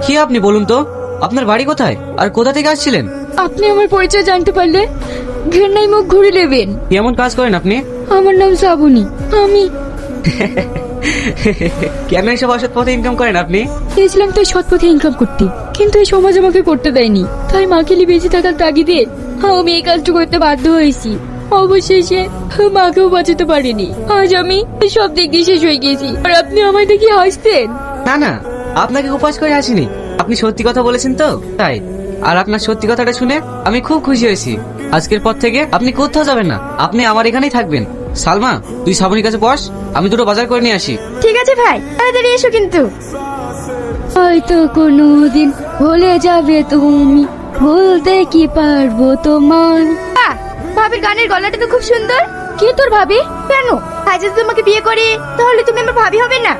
কি আপনি বলুন তো, আপনার বাড়ি কোথায় আর কোথা থেকে আসছিলেন? আপনি আমার পরিচয় জানতে পারলে ঘেন্নায় মুখ ঘুরে নেবেন। কেমন কাজ করেন আপনি? আমার নাম শ্রাবণী। আমি কেন এসব অসৎ পথে ইনকাম করেন আপনি? চেয়েছিলাম তাই সৎ পথে ইনকাম করতে, কিন্তু এই সমাজ আমাকে করতে দেয়নি। তাই মাকে নিয়ে বেঁচে থাকার তাগিদে আমি এই কাজটা করতে বাধ্য হয়েছি। অবশেষে মাকেও বাঁচাতে পারিনি। আজ আমি সব দিক দিয়ে শেষ হয়ে গেছি, আর আপনি আমায় দেখে হাসতেন। না না, আপনাকে উপাস করে আসিনি। আপনি সত্যি কথা বলেছেন তো তাই। আর আপনার সত্যি কথাটা শুনে আমি খুব খুশি হয়েছি। আজকের পর থেকে আপনি কোথাও যাবেন না, আপনি আমার এখানেই থাকবেন। সালমা, তুই শ্রাবণীর কাছে বস, আমি দুটো বাজার করে নিয়ে আসি। ঠিক আছে ভাই, তাড়াতাড়ি এসো কিন্তু। হয়তো কোনোদিন ভুলে যাবে তুমি, ভুলতে কি পারবো তোমার। ভাবির গানের গলাটা তো খুব সুন্দর। কি তোর ভাবি? কেন আজ যদি তোমাকে বিয়ে করি তাহলে তুমি আমার ভাবি হবে না?